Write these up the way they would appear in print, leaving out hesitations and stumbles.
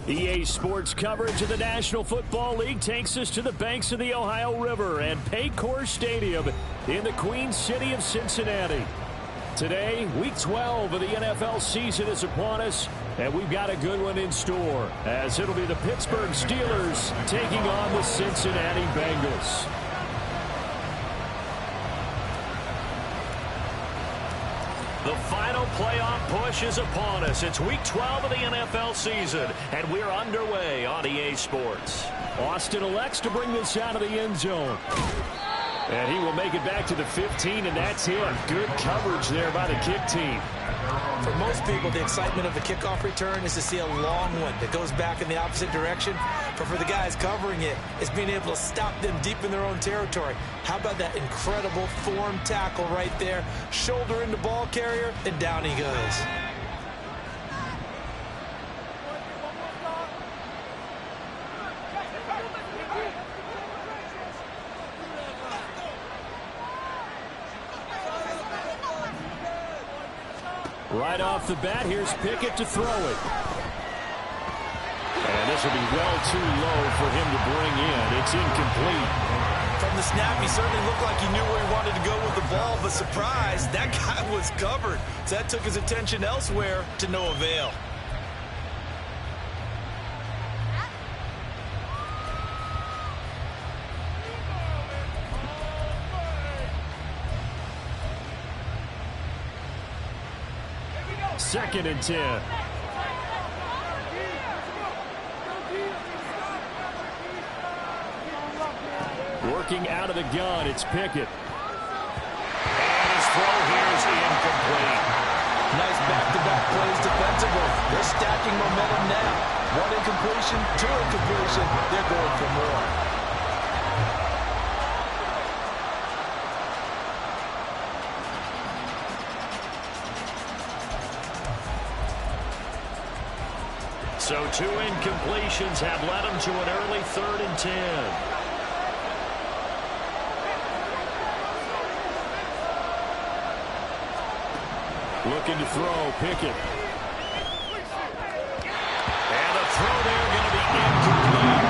EA Sports coverage of the National Football League takes us to the banks of the Ohio River and Paycor Stadium in the Queen City of Cincinnati. Today, Week 12 of the NFL season is upon us, and we've got a good one in store, as it'll be the Pittsburgh Steelers taking on the Cincinnati Bengals. The final playoff push is upon us. It's Week 12 of the NFL season, and we're underway on EA Sports. Austin elects to bring this out of the end zone. And he will make it back to the 15, and that's him. Good coverage there by the kick team. For most people, the excitement of the kickoff return is to see a long one that goes back in the opposite direction. But for the guys covering it, it's being able to stop them deep in their own territory. How about that incredible form tackle right there? Shoulder into ball carrier, and down he goes. Right off the bat, here's Pickett to throw it. And this will be well too low for him to bring in. It's incomplete. From the snap, he certainly looked like he knew where he wanted to go with the ball, but surprise, that guy was covered. So that took his attention elsewhere to no avail. Second and 10. Working out of the gun, it's Pickett. And his throw here is incomplete. Nice back-to-back plays defensively. They're stacking momentum now. One incompletion, two incompletion. They're going for more. So two incompletions have led him to an early 3rd and 10. Looking to throw, Pickett. And the throw there going to be incomplete.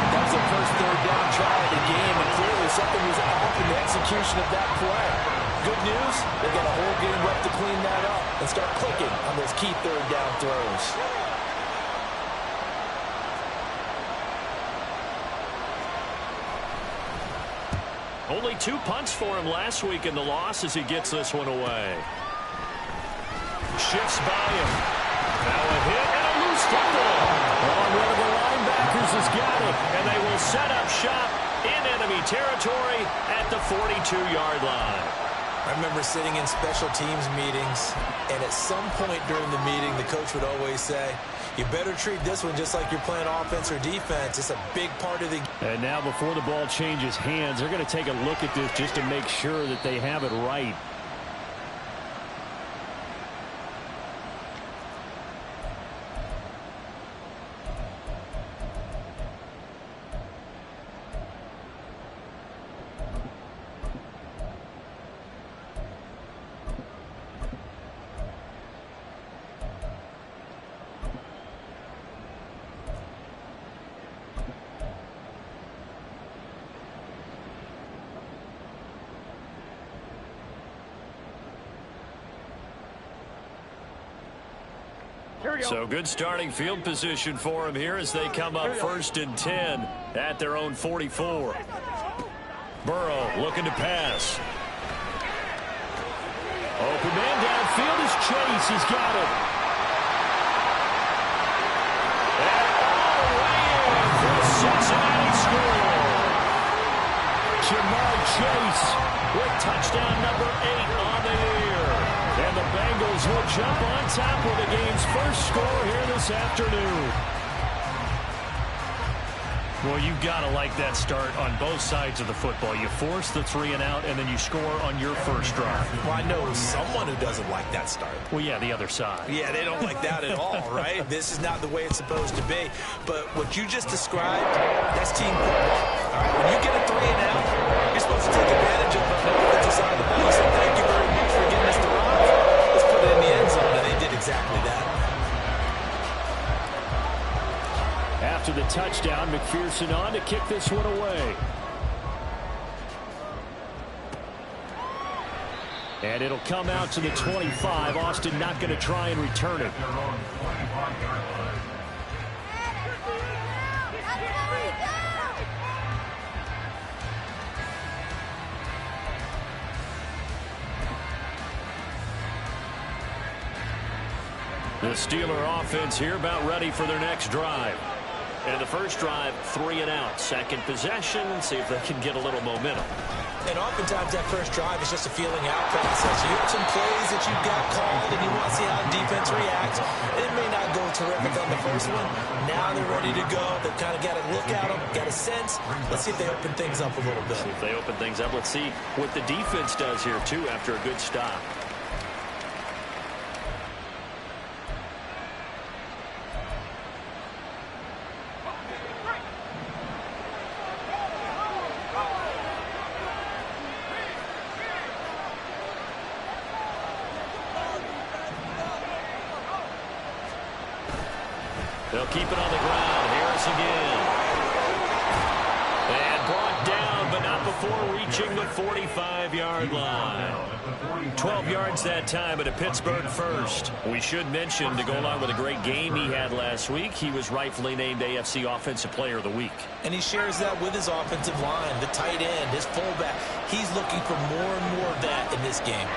That was the first third down try of the game, and clearly something was off in the execution of that play. Good news, they've got a whole game left to clean that up and start clicking on those key third down throws. Only 2 punts for him last week in the loss as he gets this one away. Shifts by him. Now a hit and a loose football. One of the linebackers has got it, and they will set up shop in enemy territory at the 42-yard line. I remember sitting in special teams meetings, and at some point during the meeting, the coach would always say, you better treat this one just like you're playing offense or defense. It's a big part of the game. And now before the ball changes hands, they're going to take a look at this just to make sure that they have it right. So good starting field position for him here as they come up 1st and 10 at their own 44. Burrow looking to pass. Open man downfield is Chase. He's got it. And all the way in for the Cincinnati score. Jamar Chase with touchdown number 8 on the year. And the Bengals will jump on top with the game's first score here this afternoon. Well, you've got to like that start on both sides of the football. You force the 3 and out, and then you score on your first drive. Well, I know someone who doesn't like that start. Well, yeah, the other side. Yeah, they don't like that at all, right? This is not the way it's supposed to be. But what you just described, that's team football. All right, when you get a 3 and out, you're supposed to take advantage of it. That's side of the ball. So thank you very much for getting us to run. Let's put it in the end zone, and they did exactly that. touchdown. McPherson on to kick this one away. And it'll come out to the 25. Austin not going to try and return it. The Steeler offense here about ready for their next drive. And the first drive, 3 and out. Second possession, see if they can get a little momentum. And oftentimes that first drive is just a feeling out process. You have some plays that you've got called and you want to see how the defense reacts. It may not go terrific on the first one. Now they're ready to go. They've kind of got to look at them, got a sense. Let's see if they open things up a little bit. See if they open things up. Let's see what the defense does here, too, after a good stop. They'll keep it on the ground. Harris again. And brought down, but not before reaching the 45-yard line. 12 yards that time at a Pittsburgh first. We should mention, to go along with a great game he had last week, he was rightfully named AFC Offensive Player of the Week. And he shares that with his offensive line, the tight end, his fullback. He's looking for more and more of that in this game.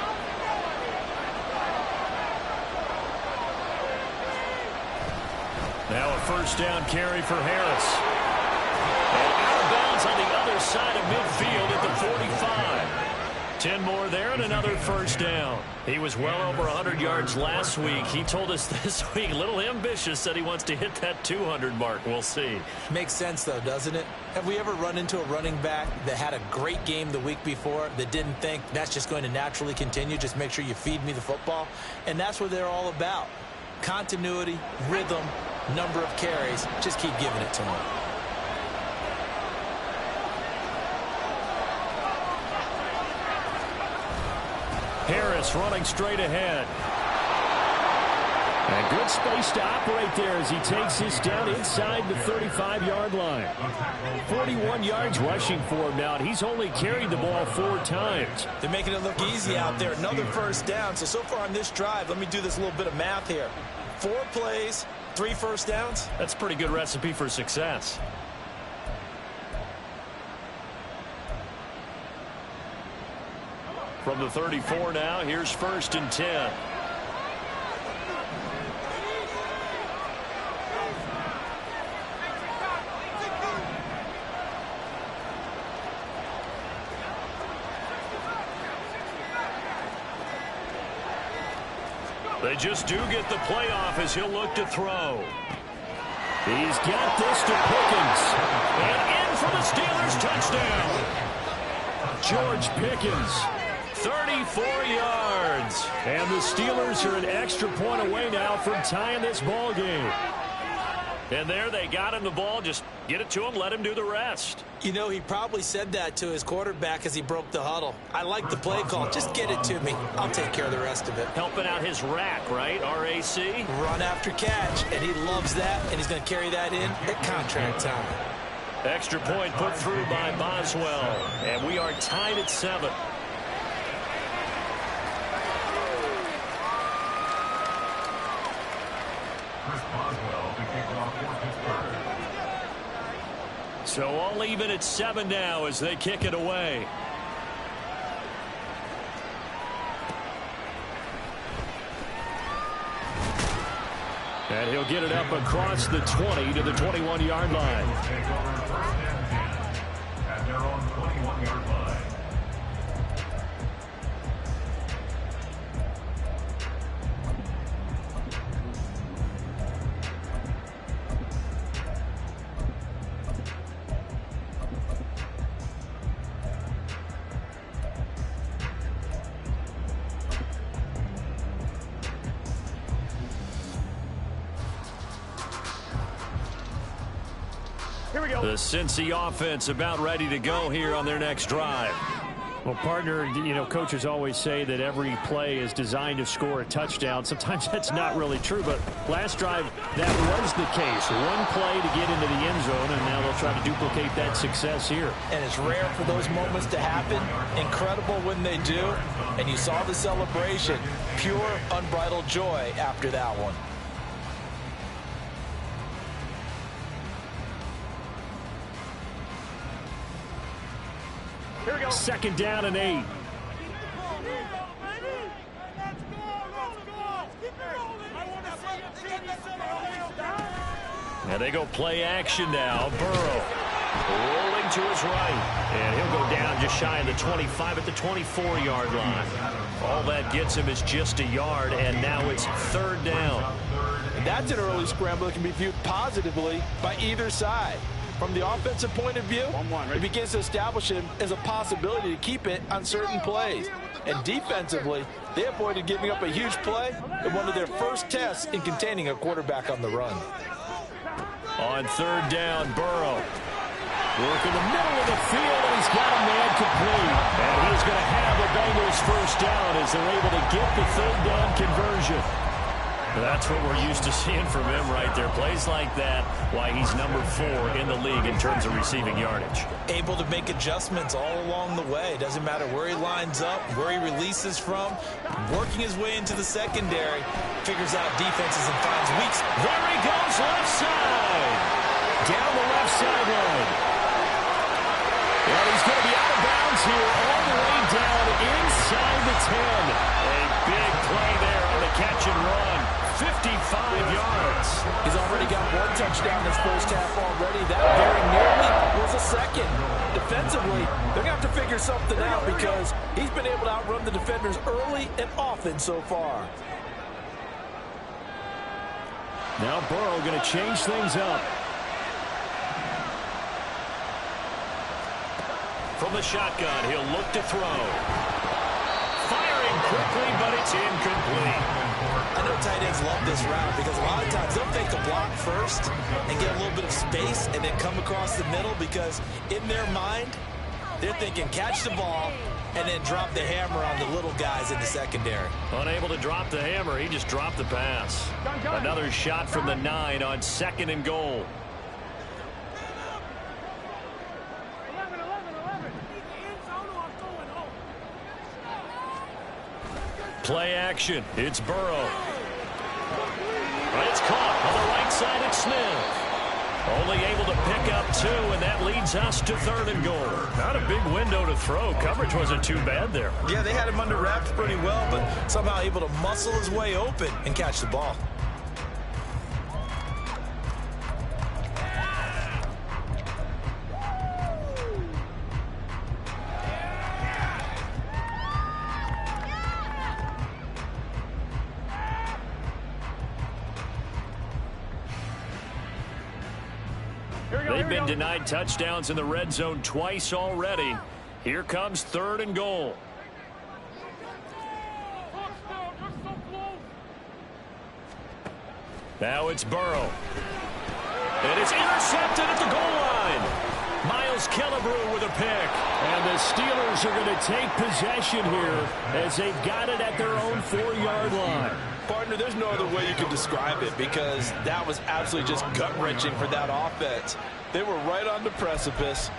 Now a first down carry for Harris. And out of bounds on the other side of midfield at the 45. 10 more there and another first down. He was well over 100 yards last week. He told us this week, a little ambitious, said he wants to hit that 200 mark. We'll see. Makes sense, though, doesn't it? Have we ever run into a running back that had a great game the week before that didn't think that's just going to naturally continue? Just make sure you feed me the football. And that's what they're all about. Continuity, rhythm, number of carries. Just keep giving it to him. Harris running straight ahead. And good space to operate there as he takes this down inside the 35-yard line. 41 yards rushing for him now, and he's only carried the ball 4 times. They're making it look easy out there. Another first down. So far on this drive, let me do this little bit of math here. 4 plays, 3 first downs. That's a pretty good recipe for success. From the 34 now, here's 1st and 10. They just do get the playoff as he'll look to throw. He's got this to Pickens. And in for the Steelers touchdown. George Pickens, 34 yards. And the Steelers are an extra point away now from tying this ball game. And there they got him the ball. Just get it to him, let him do the rest. You know, he probably said that to his quarterback as he broke the huddle. I like the play call. Just get it to me. I'll take care of the rest of it. Helping out his rack, right? RAC? Run after catch. And he loves that. And he's going to carry that in at contract time. Extra point put through by Boswell. And we are tied at 7. So all even at 7 now as they kick it away. And he'll get it up across the 20 to the 21-yard line. At their own 21-yard line. The Cincy offense about ready to go here on their next drive. Well, partner, you know, coaches always say that every play is designed to score a touchdown. Sometimes that's not really true, but last drive, that was the case. One play to get into the end zone, and now they'll try to duplicate that success here. And it's rare for those moments to happen. Incredible when they do. And you saw the celebration. Pure, unbridled joy after that one. Here we go. Second down and 8. And they go play action now. Burrow rolling to his right. And he'll go down just shy of the 25 at the 24-yard line. All that gets him is just a yard, and now it's third down. And that's an early scramble that can be viewed positively by either side. From the offensive point of view, it begins to establish him as a possibility to keep it on certain plays. And defensively, they avoided giving up a huge play in one of their first tests in containing a quarterback on the run. On third down, Burrow. Work in the middle of the field, and he's got a man complete. And he's going to have the Bengals first down as they're able to get the third down conversion. That's what we're used to seeing from him right there. Plays like that, why he's number 4 in the league in terms of receiving yardage. Able to make adjustments all along the way. Doesn't matter where he lines up, where he releases from. Working his way into the secondary. Figures out defenses and finds weaks. There he goes, left side. Down the left sideline. And he's going to be out of bounds here all the way down inside the 10. A big play there on the catch and run. 55 yards. He's already got one touchdown this first half already. That very nearly was a second. Defensively, they're going to have to figure something out because he's been able to outrun the defenders early and often so far. Now Burrow going to change things up. From the shotgun, he'll look to throw. Firing quickly, but it's incomplete. I know tight ends love this route because a lot of times they'll take a block first and get a little bit of space and then come across the middle because in their mind, they're thinking catch the ball and then drop the hammer on the little guys in the secondary. Unable to drop the hammer, he just dropped the pass. Another shot from the 9 on 2nd and goal. Play action. It's Burrow. It's caught on the right side. It's Smith. Only able to pick up 2, and that leads us to 3rd and goal. Not a big window to throw. Coverage wasn't too bad there. Yeah, they had him under wraps pretty well, but somehow able to muscle his way open and catch the ball. They've been denied touchdowns in the red zone twice already. Here comes 3rd and goal. Now it's Burrow. And it's intercepted at the goal line. Miles Killebrew with a pick. And the Steelers are going to take possession here as they've got it at their own 4-yard line. Partner, there's no other way you can describe it because that was absolutely just gut-wrenching for that offense. They were right on the precipice.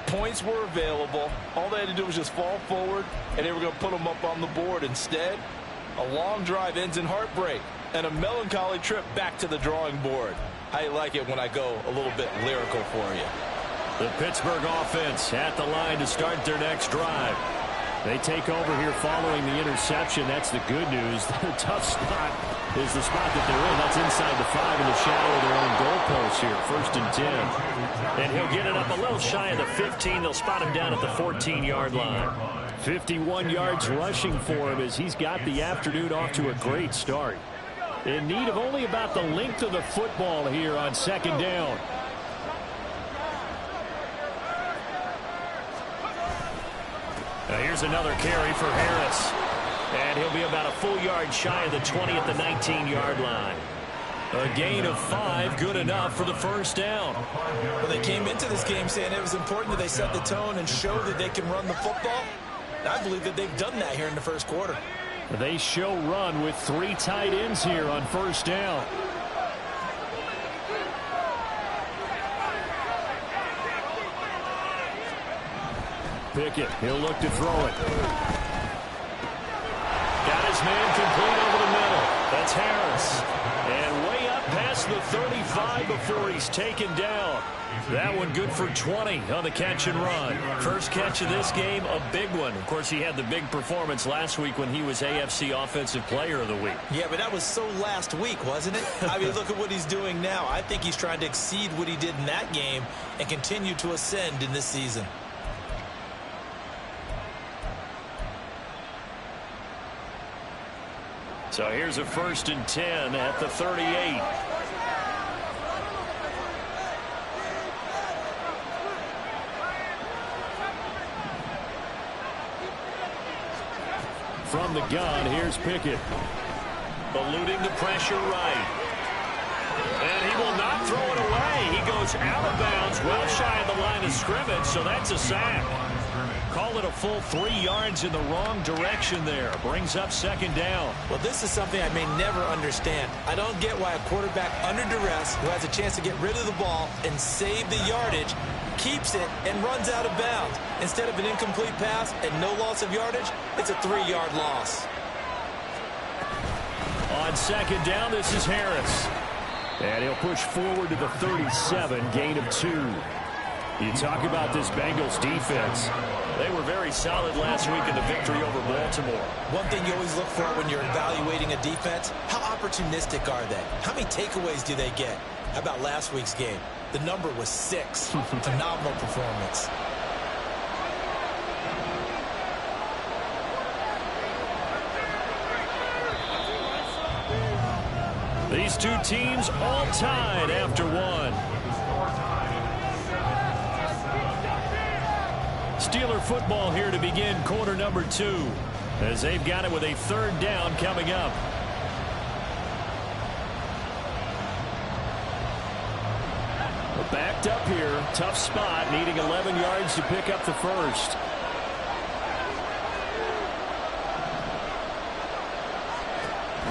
Points were available. All they had to do was just fall forward, and they were going to put them up on the board. Instead, a long drive ends in heartbreak and a melancholy trip back to the drawing board. I like it when I go a little bit lyrical for you. The Pittsburgh offense at the line to start their next drive. They take over here following the interception. That's the good news. The tough spot is the spot that they're in. That's inside the 5 in the shadow of their own goalpost here. 1st and 10. And he'll get it up a little shy of the 15. They'll spot him down at the 14-yard line. 51 yards rushing for him as he's got the afternoon off to a great start. In need of only about the length of the football here on 2nd down. Now here's another carry for Harris. And he'll be about a full yard shy of the 20 at the 19-yard line. A gain of 5, good enough for the first down. Well, they came into this game saying it was important that they set the tone and show that they can run the football. And I believe that they've done that here in the first quarter. They show run with 3 tight ends here on first down. Pickett, he'll look to throw it. Got his man complete over the middle. That's Harris. And way up past the 35 before he's taken down. That one good for 20 on the catch and run. First catch of this game, a big one. Of course, he had the big performance last week when he was AFC Offensive Player of the Week. Yeah, but that was so last week, wasn't it? I mean, look at what he's doing now. I think he's trying to exceed what he did in that game and continue to ascend in this season. So here's a 1st and 10 at the 38. From the gun, here's Pickett. Eluding the pressure right. And he will not throw it away. He goes out of bounds, well shy of the line of scrimmage, so that's a sack. Call it a full 3 yards in the wrong direction there. Brings up 2nd down. Well, this is something I may never understand. I don't get why a quarterback under duress who has a chance to get rid of the ball and save the yardage keeps it and runs out of bounds. Instead of an incomplete pass and no loss of yardage, it's a 3-yard loss. On 2nd down, this is Harris. And he'll push forward to the 37, gain of 2. You talk about this Bengals defense. They were very solid last week in the victory over Baltimore. One thing you always look for when you're evaluating a defense, how opportunistic are they? How many takeaways do they get? How about last week's game? The number was 6. Phenomenal performance. These two teams all tied after 1. Steeler football here to begin quarter number 2, as they've got it with a 3rd down coming up. Backed up here, tough spot, needing 11 yards to pick up the first.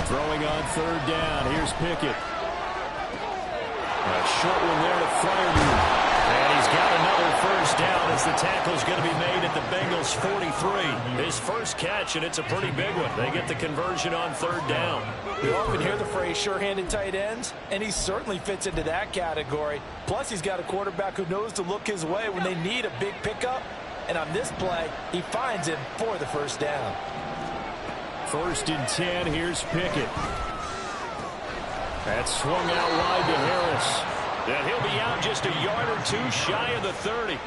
Throwing on 3rd down, here's Pickett. A short one there to Freiermuth. And he's got another 1st down as the tackle's going to be made at the Bengals 43. His first catch, and it's a pretty big one. They get the conversion on 3rd down. We often hear the phrase sure-handed tight ends, and he certainly fits into that category. Plus, he's got a quarterback who knows to look his way when they need a big pickup. And on this play, he finds him for the 1st down. 1st and 10, here's Pickett. That's swung out wide to Harris. And he'll be out just a yard or 2 shy of the 30.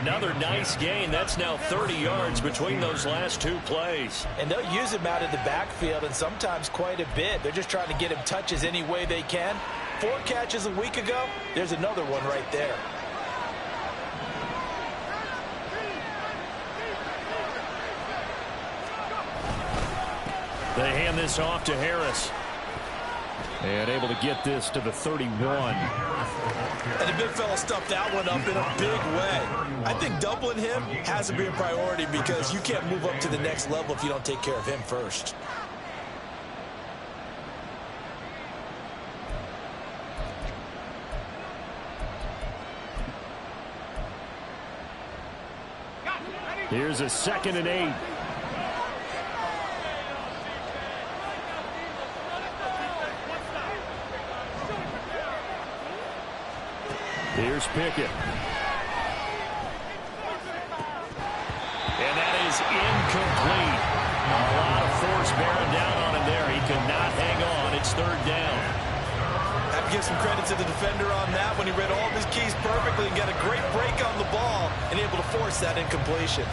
Another nice gain. That's now 30 yards between those last 2 plays. And they'll use him out of the backfield, and sometimes quite a bit. They're just trying to get him touches any way they can. 4 catches a week ago. There's another one right there. They hand this off to Harris. And able to get this to the 31. And the big fella stuffed that one up in a big way. I think doubling him has to be a priority because you can't move up to the next level if you don't take care of him first. Here's a 2nd and 8. Here's Pickett. And that is incomplete. A lot of force bearing down on him there. He could not hang on. It's 3rd down. I have to give some credit to the defender on that when he read all of his keys perfectly and got a great break on the ball and able to force that incompletion.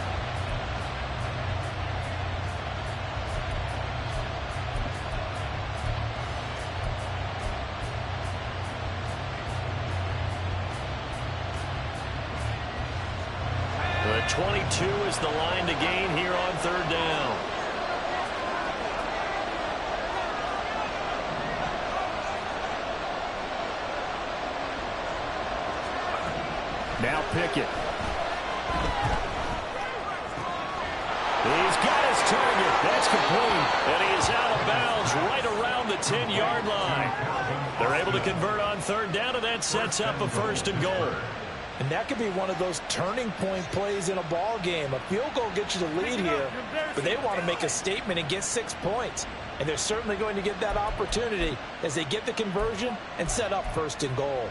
The 22 is the line to gain here on 3rd down. Now Pickett. target. That's complete. And he is out of bounds right around the 10-yard line. They're able to convert on third down, and that sets up a 1st and goal. And that could be one of those turning point plays in a ball game. A field goal gets you the lead here, but they want to make a statement and get 6 points. And they're certainly going to get that opportunity as they get the conversion and set up 1st and goal.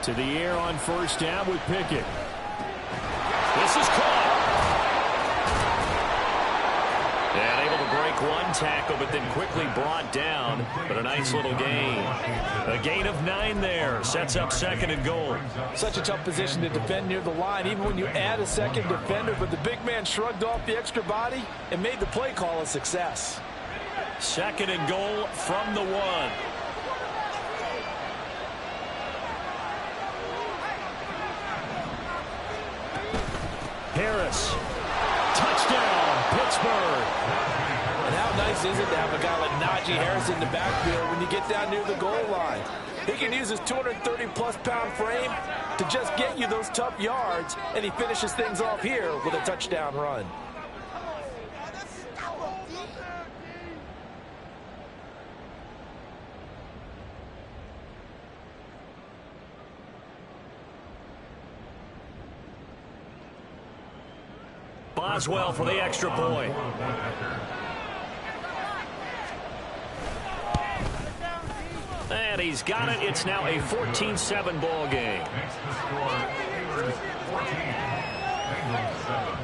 To the air on 1st down with Pickett. This is caught. And able to break one tackle, but then quickly brought down. But a nice little gain. A gain of 9 there. Sets up 2nd and goal. Such a tough position to defend near the line, even when you add a second defender. But the big man shrugged off the extra body and made the play call a success. 2nd and goal from the 1. Harris. Touchdown, Pittsburgh. And how nice is it to have a guy like Najee Harris in the backfield when you get down near the goal line? He can use his 230-plus pound frame to just get you those tough yards, and he finishes things off here with a touchdown run. Boswell for the extra point. And he's got it. It's now a 14-7 ball game. Makes the score Steelers 14, Bengals 7.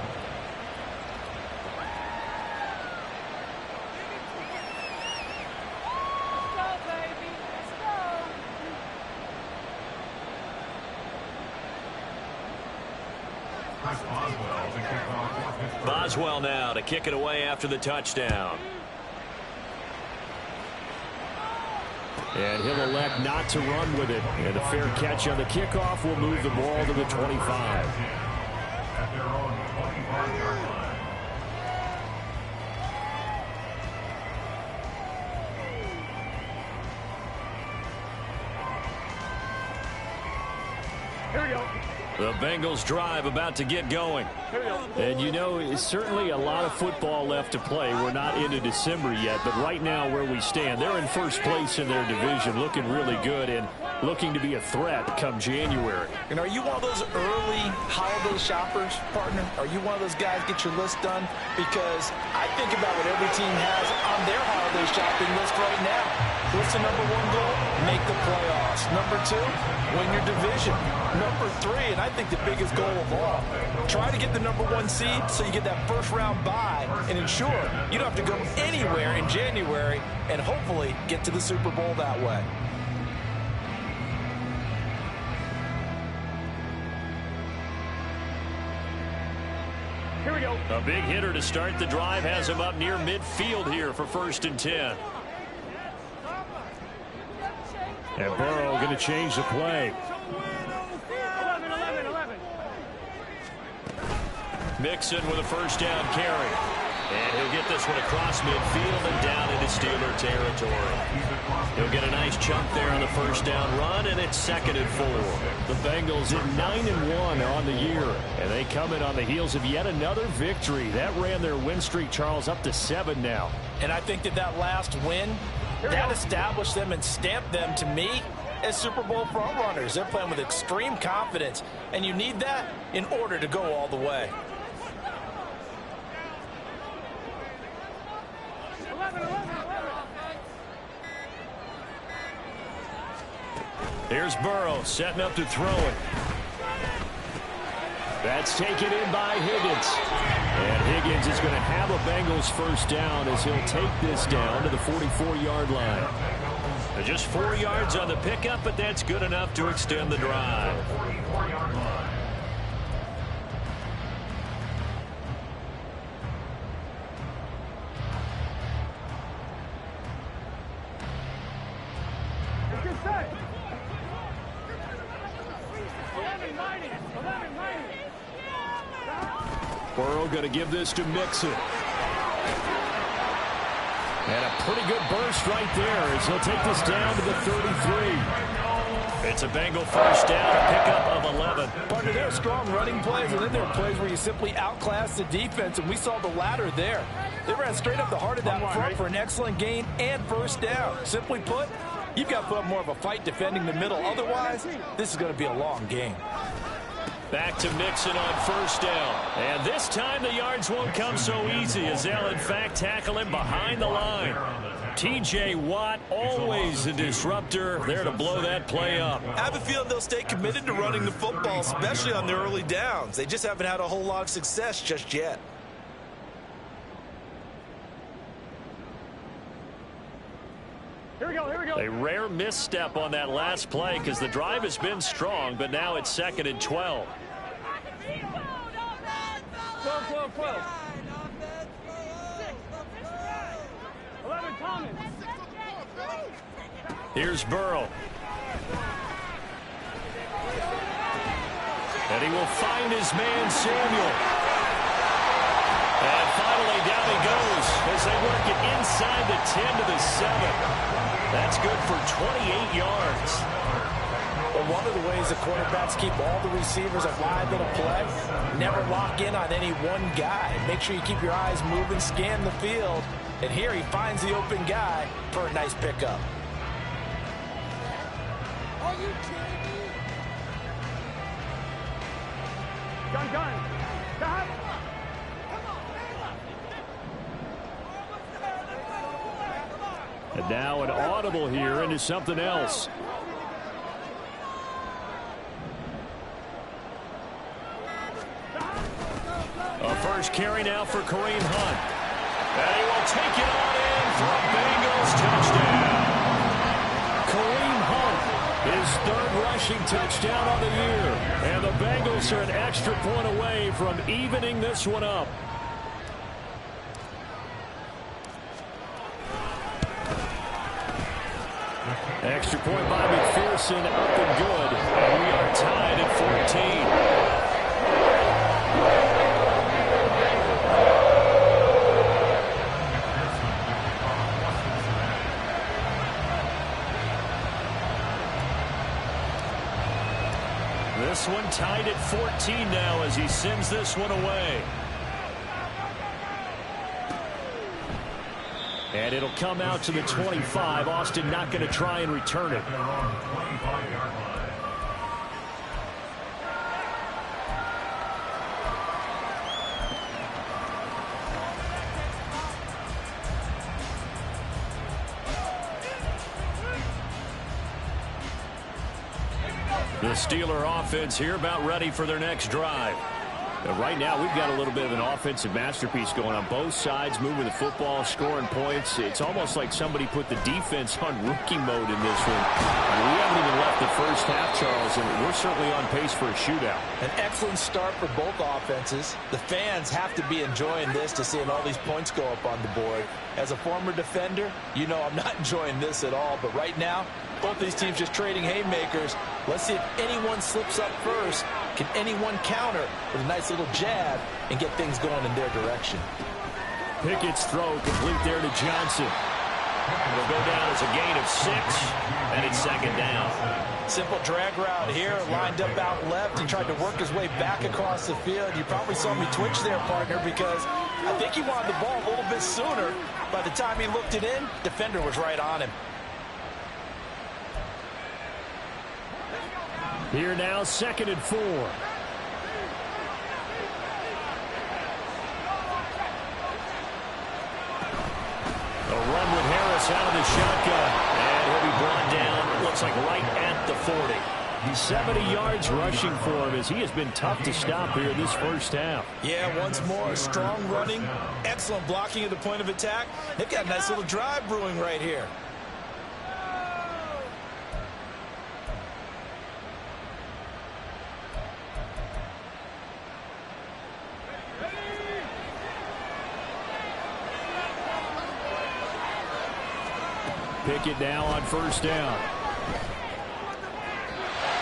Boswell now to kick it away after the touchdown. And he'll elect not to run with it. And a fair catch on the kickoff will move the ball to the 25. At their own 25-yard line. The Bengals drive about to get going. And you know, it's certainly a lot of football left to play. We're not into December yet, but right now where we stand, they're in first place in their division, looking really good and looking to be a threat come January. And are you one of those early holiday shoppers, partner? Are you one of those guys get your list done? Because I think about what every team has on their holiday shopping list right now. What's the number 1 goal? Make the playoffs. Number 2, win your division. Number 3, and I think the biggest goal of all, try to get the number 1 seed so you get that first round bye and ensure you don't have to go anywhere in January and hopefully get to the Super Bowl that way. Here we go. A big hitter to start the drive has him up near midfield here for 1st and 10. And Burrow going to change the play. Mixon with a 1st down carry. And he'll get this one across midfield and down into Steeler territory. He'll get a nice chunk there on the 1st down run, and it's 2nd and 4. The Bengals at 9-1 on the year, and they come in on the heels of yet another victory. That ran their win streak, Charles, up to 7 now. And I think that last win, that established them and stamped them, to me, as Super Bowl frontrunners. They're playing with extreme confidence, and you need that in order to go all the way. Here's Burrow setting up to throw it. That's taken in by Higgins. And Higgins is going to have a Bengals 1st down as he'll take this down to the 44-yard line. Just 4 yards on the pickup, but that's good enough to extend the drive. 44-yard line. Burrow going to give this to Mixon. And a pretty good burst right there as he'll take this down to the 33. It's a Bengal first down, a pickup of 11. Partner, there are strong running plays, and then there are plays where you simply outclass the defense, and we saw the latter there. They ran straight up the heart of that front for an excellent gain and first down. Simply put, you've got to put up more of a fight defending the middle. Otherwise, this is going to be a long game. Back to Mixon on first down. And this time the yards won't come so easy as they'll, in fact, tackle him behind the line. T.J. Watt, always a disruptor, there to blow that play up. I have a feeling they'll stay committed to running the football, especially on their early downs. They just haven't had a whole lot of success just yet. Here we go, here we go. A rare misstep on that last play because the drive has been strong, but now it's 2nd and 12. 12. 11 Thomas. Here's Burrow. And he will find his man, Samuel. And finally, down he goes as they work it inside the 10 to the 7. That's good for 28 yards. Well, one of the ways the quarterbacks keep all the receivers alive in a play, never lock in on any one guy. Make sure you keep your eyes moving, scan the field. And here he finds the open guy for a nice pickup. Are you kidding me? Gun. Stop. And now an audible here into something else. A first carry now for Kareem Hunt. And he will take it on in for a Bengals touchdown. Kareem Hunt, his 3rd rushing touchdown on the year. And the Bengals are an extra point away from evening this one up. Extra point by McPherson, up and good. And we are tied at 14. This one tied at 14 now as he sends this one away. And it'll come out to the 25. Austin not going to try and return it. The Steeler offense here about ready for their next drive. Right now, we've got a little bit of an offensive masterpiece going on both sides, moving the football, scoring points. It's almost like somebody put the defense on rookie mode in this one. We haven't even left the first half, Charles, and we're certainly on pace for a shootout. An excellent start for both offenses. The fans have to be enjoying this to seeing all these points go up on the board. As a former defender, you know I'm not enjoying this at all. But right now, both these teams just trading haymakers. Let's see if anyone slips up first. Can anyone counter with a nice little jab and get things going in their direction? Pickett's throw complete there to Johnson. It'll go down as a gain of 6, and it's 2nd down. Simple drag route here, lined up out left. He tried to work his way back across the field. You probably saw me twitch there, partner, because I think he wanted the ball a little bit sooner. By the time he looked it in, defender was right on him. Here now, 2nd and 4. A run with Harris out of the shotgun. And he'll be brought down, looks like right at the 40. 70 yards rushing for him as he has been tough to stop here this first half. Yeah, once more, strong running, excellent blocking at the point of attack. They've got a nice little drive brewing right here. Pickett now on first down.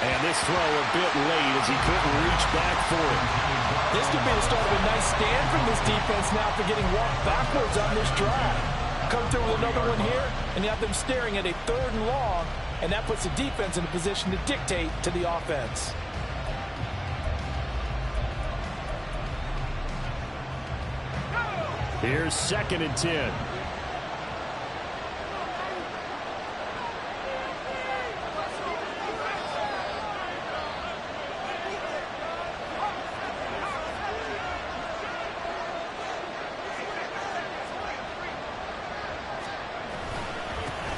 And this throw a bit late as he couldn't reach back for it. This could be the start of a nice stand from this defense now for getting walked backwards on this drive. come through with another one here, and you have them staring at a 3rd and long, and that puts the defense in a position to dictate to the offense. Here's 2nd and 10.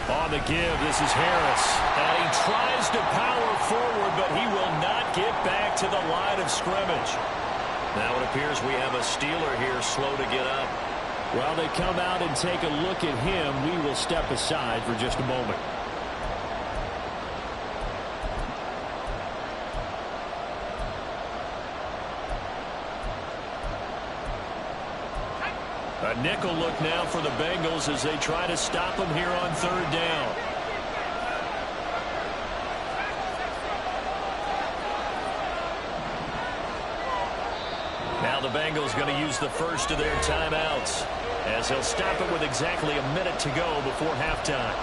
On the give, this is Harris. And he tries to power forward, but he will not get back to the line of scrimmage. Now it appears we have a Steeler here slow to get up. Well, they come out and take a look at him. We will step aside for just a moment. A nickel look now for the Bengals as they try to stop him here on 3rd down. Now the Bengals going to use the first of their timeouts as they'll stop it with exactly a minute to go before halftime.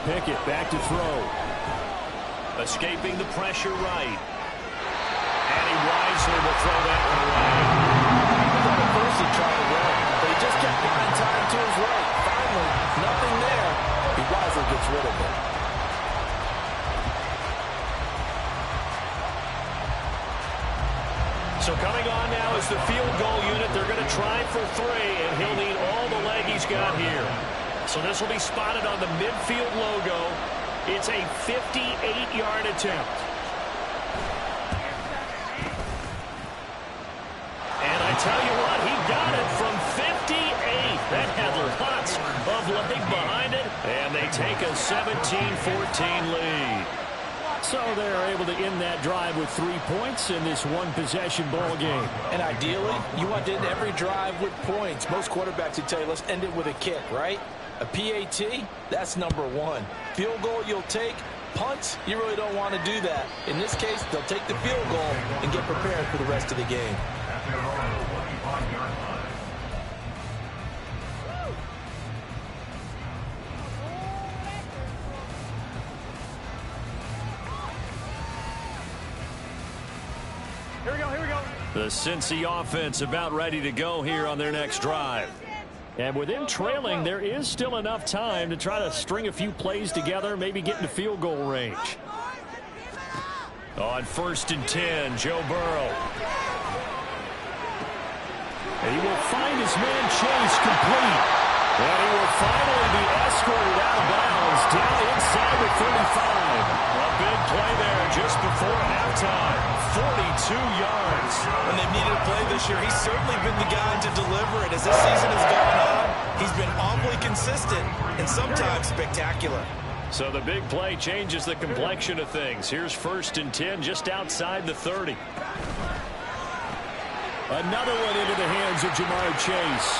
Pickett back to throw. Escaping the pressure right. And he wisely will throw that one away. At first he tried to run, but he just kept buying time to his right. Finally, nothing there. He wisely gets rid of it. So coming on now is the field goal unit. They're going to try for 3, and he'll need all the leg he's got here. So this will be spotted on the midfield logo. It's a 58-yard attempt. And I tell you what, he got it from 58. That had lots of leg behind it. And they take a 17-14 lead. So they're able to end that drive with 3 points in this one-possession ball game. And ideally, you want to end every drive with points. Most quarterbacks would tell you, let's end it with a kick, right? A PAT, that's number 1. Field goal you'll take. Punts, you really don't want to do that. In this case, they'll take the field goal and get prepared for the rest of the game. Here we go. The Cincy offense about ready to go here on their next drive. And with them trailing, there is still enough time to try to string a few plays together, maybe get into field goal range. On 1st and 10, Joe Burrow. And he will find his man Chase complete. And he will finally be escorted out of bounds down inside the 35. A big play there just before halftime. 42 yards. When they've needed a play this year, he's certainly been the guy to deliver it. As this season has gone on, he's been awfully consistent and sometimes spectacular. So the big play changes the complexion of things. Here's 1st and 10 just outside the 30. Another one into the hands of Jamar Chase.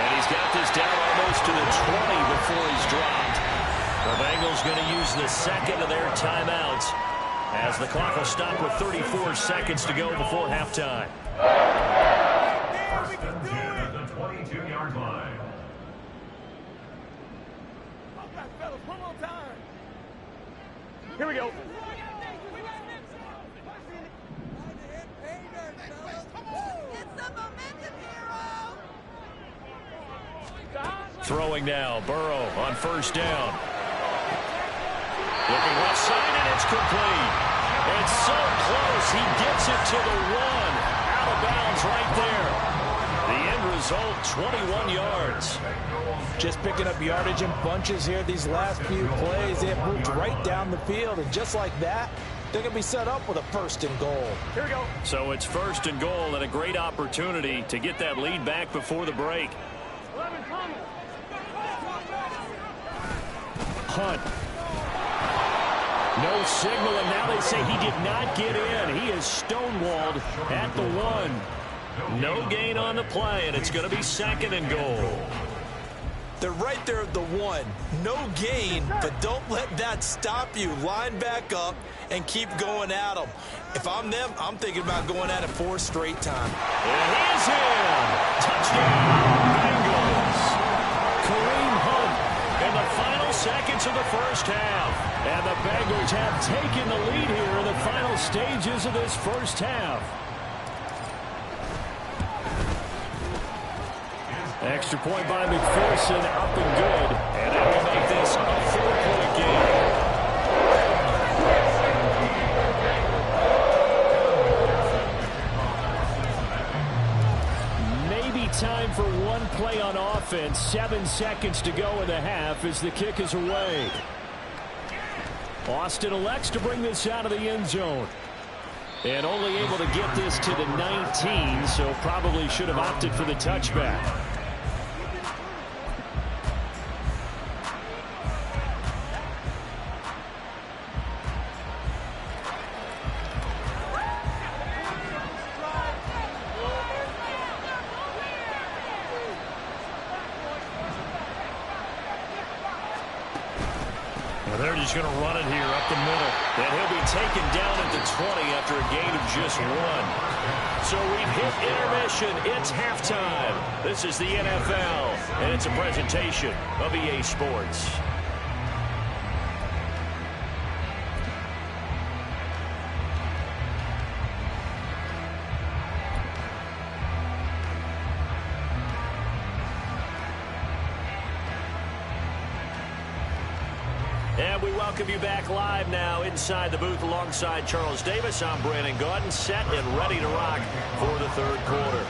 And he's got this down almost to the 20 before he's dropped. The Bengals going to use the 2nd of their timeouts as the clock will stop with 34 seconds to go before halftime. First and 10 at the 22-yard line. Here we go. Throwing now, Burrow on 1st down. Looking left side, and it's complete. It's so close, he gets it to the 1. Out of bounds right there. The end result, 21 yards. Just picking up yardage in bunches here these last few plays. They have moved right down the field, and just like that, they're going to be set up with a 1st and goal. Here we go. So it's 1st and goal and a great opportunity to get that lead back before the break. Hunt No signal, and now they say he did not get in. He is stonewalled at the 1. No gain on the play, and it's going to be 2nd and goal. They're right there at the 1. No gain, but don't let that stop you. Line back up and keep going at them. If I'm them, I'm thinking about going at it 4 straight times. And he's in. Touchdown, Bengals. Kareem Hunt in the final seconds of the first half. And the Bengals have taken the lead here in the final stages of this first half. Extra point by McPherson, up and good. And that will make this a 4-point game. Maybe time for one play on offense. 7 seconds to go in the half as the kick is away. Austin elects to bring this out of the end zone. And only able to get this to the 19, so probably should have opted for the touchback. They're just going to run it here up the middle. And he'll be taken down at the 20 after a gain of just 1. So we've hit intermission. It's halftime. This is the NFL, and it's a presentation of EA Sports. And we welcome you back live now inside the booth alongside Charles Davis. I'm Brandon Gaudin, set and ready to rock for the 3rd quarter.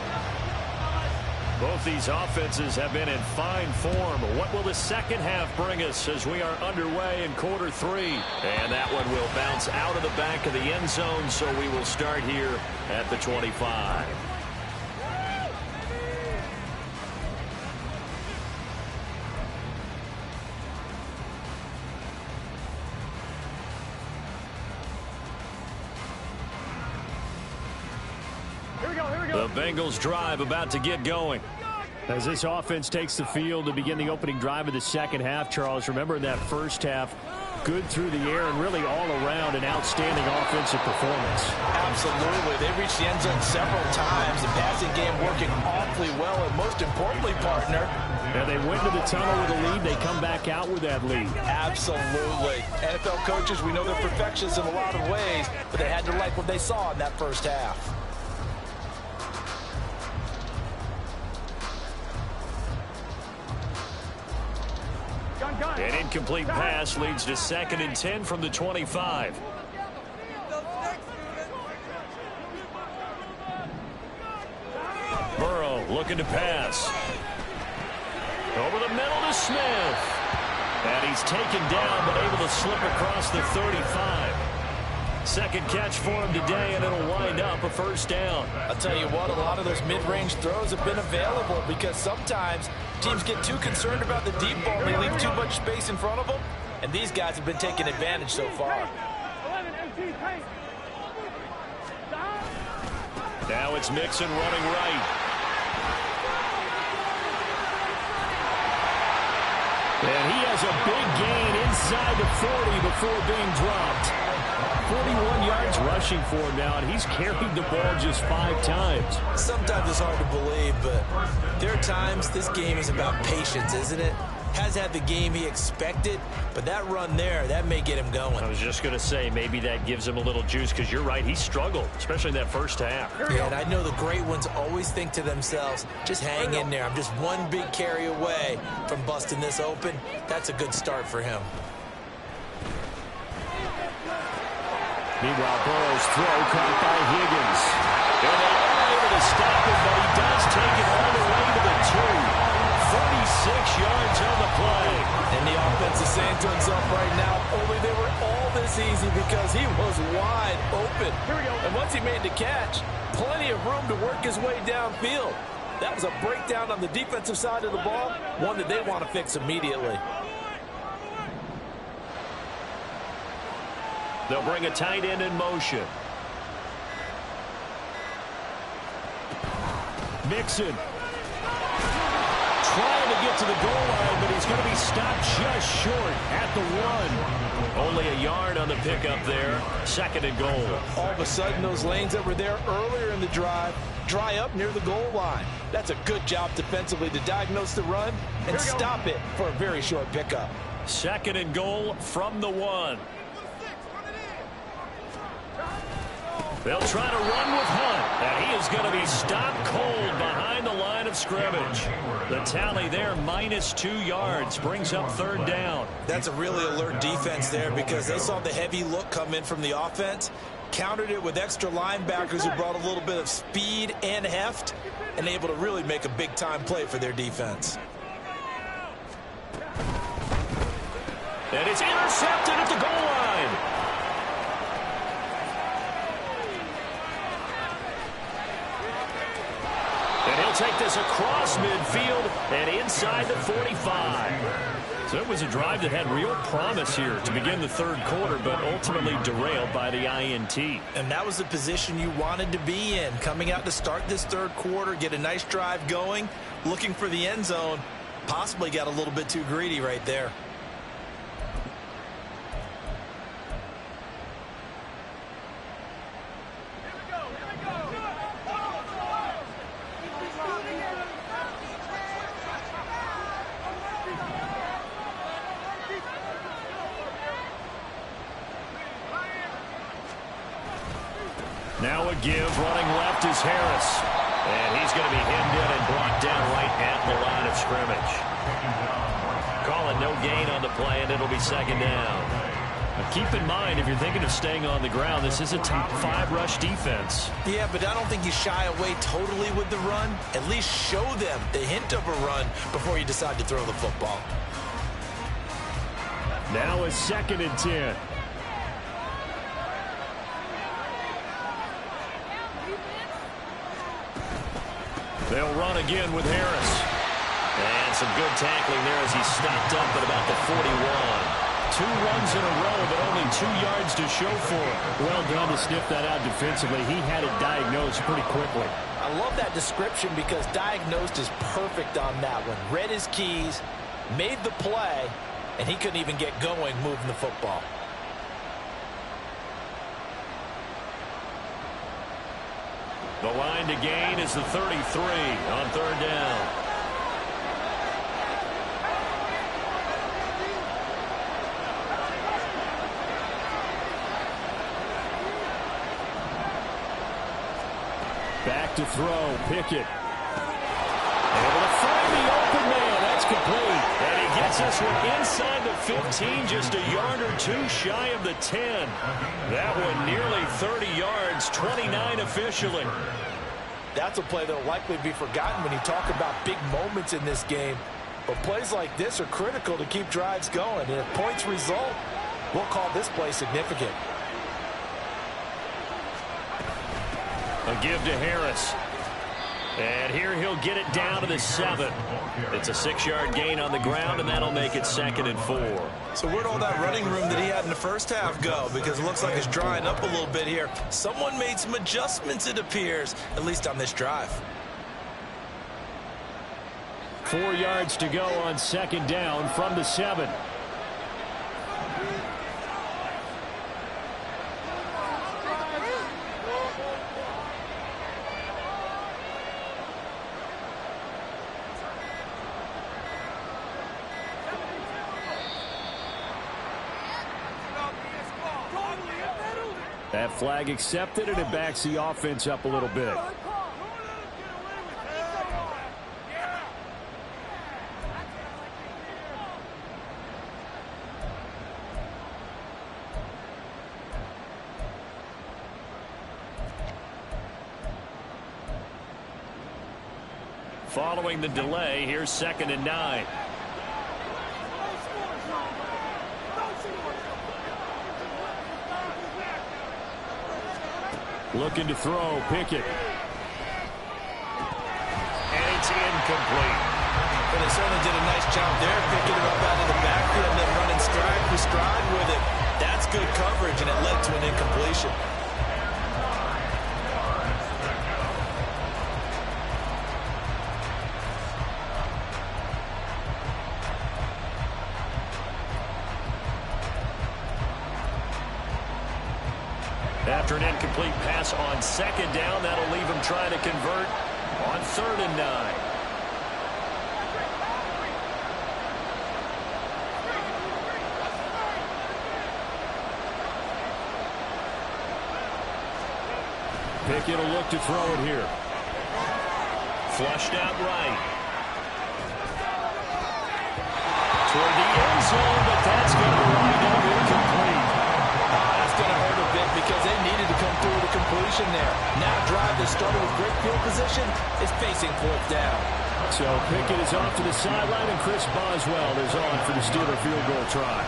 Both these offenses have been in fine form. What will the second half bring us as we are underway in quarter 3? And that one will bounce out of the back of the end zone, so we will start here at the 25. The Bengals drive about to get going. As this offense takes the field to begin the opening drive of the second half, Charles, remember in that first half, good through the air and really all around an outstanding offensive performance. Absolutely. They reached the end zone several times. The passing game working awfully well, and most importantly, partner. And they went to the tunnel with a lead. They come back out with that lead. Absolutely. NFL coaches, we know they're perfectionists in a lot of ways, but they had to like what they saw in that first half. An incomplete pass leads to 2nd and 10 from the 25. Burrow looking to pass. Over the middle to Smith. And he's taken down but able to slip across the 35. Second catch for him today, and it'll wind up a first down. I'll tell you what, a lot of those mid-range throws have been available because sometimes teams get too concerned about the deep ball. They leave too much space in front of them, and these guys have been taking advantage so far. Now it's Mixon running right. And he has a big gain inside the 40 before being dropped. 41 yards rushing for him now, and he's carried the ball just 5 times. Sometimes it's hard to believe, but there are times this game is about patience, isn't it? Has had the game he expected, but that run there, that may get him going. I was just going to say, maybe that gives him a little juice, because you're right, he struggled, especially in that first half. Yeah, and I know the great ones always think to themselves, just hang in there. I'm just one big carry away from busting this open. That's a good start for him. Meanwhile, Burrow's throw caught by Higgins. And they are able to stop him, but he does take it all the way to the 2. 36 yards on the play. And the offense is saying to himself right now, only they were all this easy because he was wide open. Here we go. And once he made the catch, plenty of room to work his way downfield. That was a breakdown on the defensive side of the ball, one that they want to fix immediately. They'll bring a tight end in motion. Mixon. Trying to get to the goal line, but he's going to be stopped just short at the 1. Only a yard on the pickup there. 2nd and goal. All of a sudden, those lanes that were there earlier in the drive dry up near the goal line. That's a good job defensively to diagnose the run and stop it for a very short pickup. 2nd and goal from the 1. They'll try to run with Hunt, and he is going to be stopped cold behind the line of scrimmage. The tally there, -2 yards, brings up 3rd down. That's a really alert defense there because they saw the heavy look come in from the offense, countered it with extra linebackers who brought a little bit of speed and heft, and able to really make a big-time play for their defense. And it's intercepted at the goal line. And he'll take this across midfield and inside the 45. So it was a drive that had real promise here to begin the 3rd quarter, but ultimately derailed by the INT. And that was the position you wanted to be in, coming out to start this 3rd quarter, get a nice drive going, looking for the end zone. Possibly got a little bit too greedy right there. Now a give, running left is Harris. And he's going to be hemmed in and brought down right at the line of scrimmage. Calling no gain on the play, and it'll be 2nd down. Now keep in mind, if you're thinking of staying on the ground, this is a top 5 rush defense. Yeah, but I don't think you shy away totally with the run. At least show them the hint of a run before you decide to throw the football. Now a 2nd and 10. They'll run again with Harris. And some good tackling there as he stopped up at about the 41. 2 runs in a row, but only 2 yards to show for it. Well done to sniff that out defensively. He had it diagnosed pretty quickly. I love that description because diagnosed is perfect on that one. Read his keys, made the play, and he couldn't even get going moving the football. The line to gain is the 33 on 3rd down. Back to throw, Pickett. Able to find the open man. That's complete. And he gets this one inside the 15, just a yard or 2 shy of the 10. That one nearly 30 yards, 29 officially. That's a play that will likely be forgotten when you talk about big moments in this game. But plays like this are critical to keep drives going. And if points result, we'll call this play significant. A give to Harris. And here he'll get it down to the 7. It's a 6-yard gain on the ground, and that'll make it 2nd and 4. So where'd all that running room that he had in the first half go? Because it looks like it's drying up a little bit here. Someone made some adjustments, it appears, at least on this drive. 4 yards to go on 2nd down from the 7. That flag accepted, and it backs the offense up a little bit. Following the delay, here's 2nd and 9. Looking to throw, Pickett. And it's incomplete. But they certainly did a nice job there, picking him up out of the backfield and then running stride for stride with it. That's good coverage, and it led to an incompletion. After an incomplete pass on second down, that'll leave him trying to convert on 3rd and 9. Pickett will look to throw it here. Flushed out right. Toward the end zone, but that's going to wind up incomplete. That's going to hurt a bit because they needed to come through with a completion there. Now drive that started with great field position is facing 4th down. So Pickett is off to the sideline, and Chris Boswell is on for the Steeler field goal try.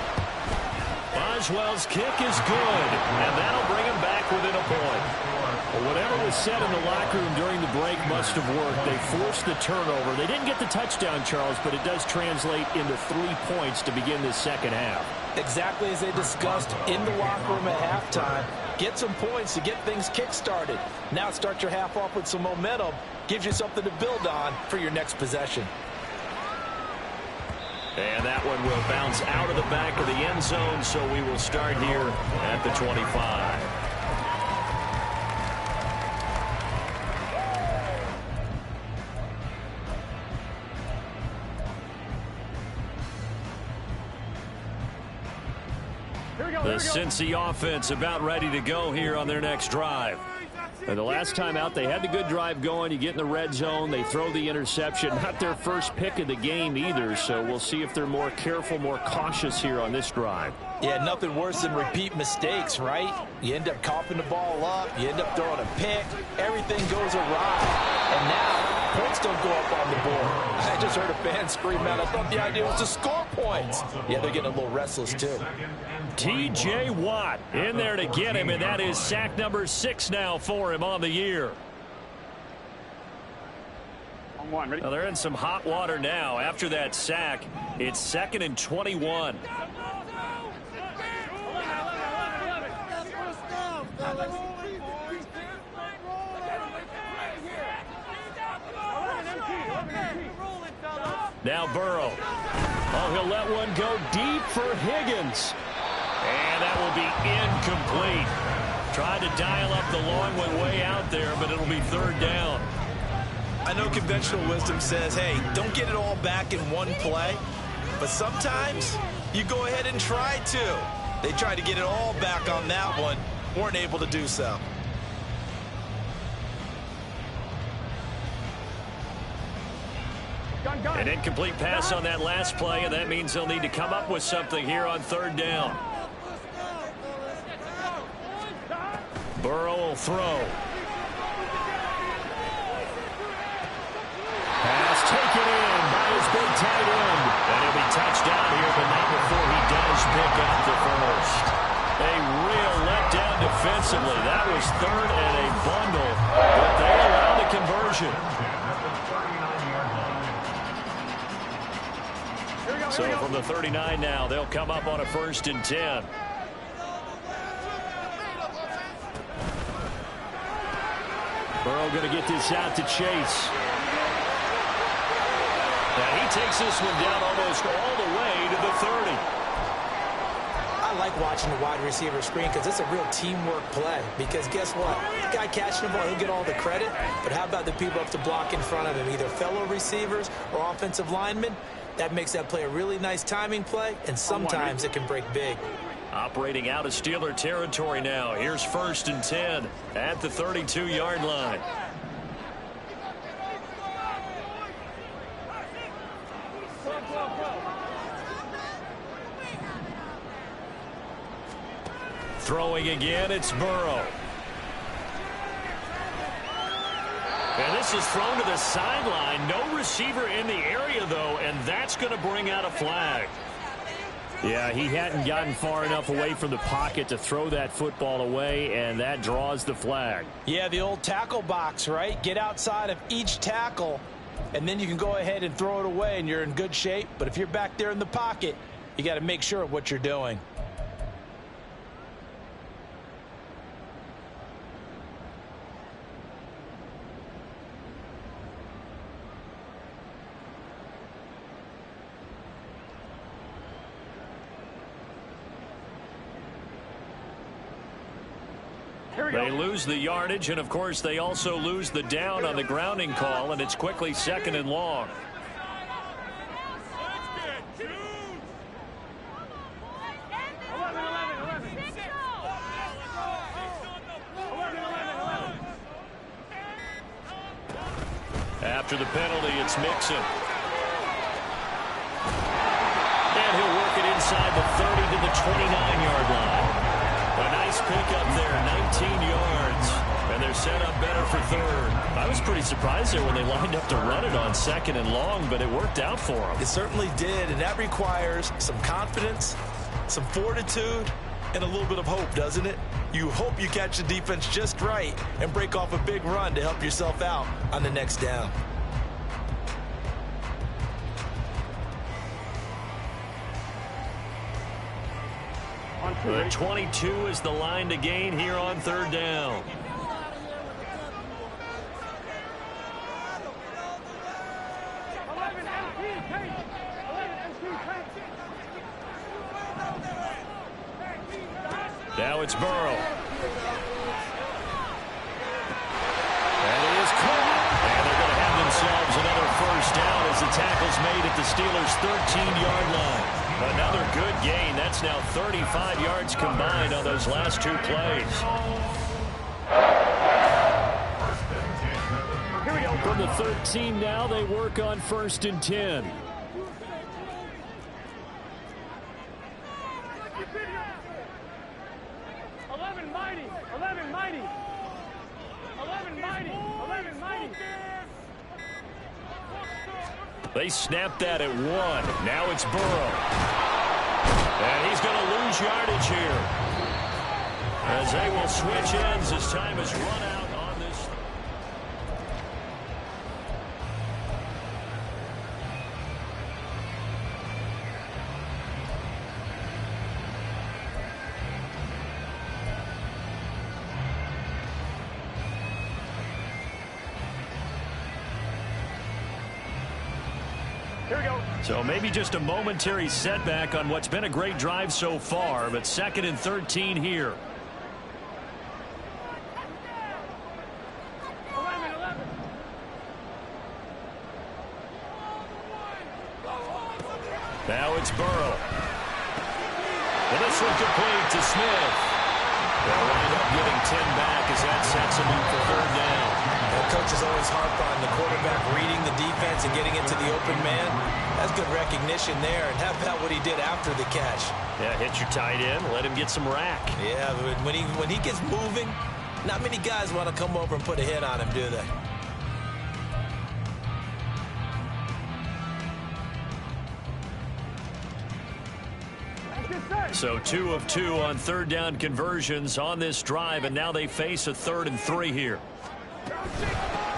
Boswell's kick is good, and that'll bring him back within a point. Well, whatever was said in the locker room during the break must have worked. They forced the turnover. They didn't get the touchdown, Charles, but it does translate into 3 points to begin this second half. Exactly as they discussed in the locker room at halftime. Get some points to get things kick-started. Now start your half off with some momentum. Gives you something to build on for your next possession. And that one will bounce out of the back of the end zone, so we will start here at the 25. The Cincy offense about ready to go here on their next drive. And the last time out, they had the good drive going. You get in the red zone, they throw the interception. Not their first pick of the game either, so we'll see if they're more careful, more cautious here on this drive. Yeah, nothing worse than repeat mistakes, right? You end up coughing the ball up, you end up throwing a pick, everything goes awry. And now, points don't go up on the board. I just heard a fan scream out, I thought the idea was to score points. Yeah, they're getting a little restless too. T.J. Watt in there to get him, and that is sack number 6 now for him on the year. Well, they're in some hot water now. After that sack, it's 2nd and 21. Now Burrow. Oh, he'll let one go deep for Higgins. And that will be incomplete. Tried to dial up the long one way out there, but it'll be 3rd down. I know conventional wisdom says, hey, don't get it all back in one play. But sometimes you go ahead and try to. They tried to get it all back on that one. Weren't able to do so. An incomplete pass on that last play, and that means they'll need to come up with something here on 3rd down. Burrow will throw. Pass taken in by his big tight end. And he'll be touched down here, but not before he does pick up the first. A real letdown defensively. That was 3rd and a bundle, but they allow the conversion. So from the 39 now, they'll come up on a 1st and 10. Burrow going to get this out to Chase. And he takes this one down almost all the way to the 30. I like watching the wide receiver screen because it's a real teamwork play. Because guess what? The guy catching the ball, he'll get all the credit. But how about the people up to block in front of him, either fellow receivers or offensive linemen? That makes that play a really nice timing play, and sometimes it can break big. Operating out of Steeler territory now. Here's 1st and 10 at the 32-yard line. Throwing again, it's Burrow. And this is thrown to the sideline. No receiver in the area, though, and that's going to bring out a flag. Yeah, he hadn't gotten far enough away from the pocket to throw that football away, and that draws the flag. Yeah, the old tackle box, right? Get outside of each tackle, and then you can go ahead and throw it away, and you're in good shape. But if you're back there in the pocket, you got to make sure of what you're doing. They lose the yardage, and, of course, they also lose the down on the grounding call, and it's quickly 2nd and long. After the penalty, it's Mixon. And he'll work it inside the 30 to the 29-yard line. A nice pickup there, 19 yards. And they're set up better for 3rd. I was pretty surprised there when they lined up to run it on 2nd and long, but it worked out for them. It certainly did, and that requires some confidence, some fortitude, and a little bit of hope, doesn't it? You hope you catch the defense just right and break off a big run to help yourself out on the next down. The 22 is the line to gain here on 3rd down. Now it's Burrow. And he is caught. And they're going to have themselves another 1st down as the tackle's made at the Steelers' 13-yard line. Another good gain. That's now 35 yards combined on those last 2 plays. Here we go. From the 13 now, they work on 1st and 10. They snapped that at 1. Now it's Burrow. And he's going to lose yardage here, as they will switch ends as time has run out on this. So maybe just a momentary setback on what's been a great drive so far, but 2nd and 13 here. Now it's Burrow. And this one complete to Smith. They'll wind up getting 10 back as that sets them up for 3rd down. The coach is always harp on the quarterback reading the defense and getting it to the open man. That's good recognition there. And how about what he did after the catch? Yeah, hit your tight end, let him get some rack. Yeah, when he gets moving, not many guys want to come over and put a hit on him, do they? So 2 of 2 on 3rd down conversions on this drive, and now they face a 3rd and 3 here.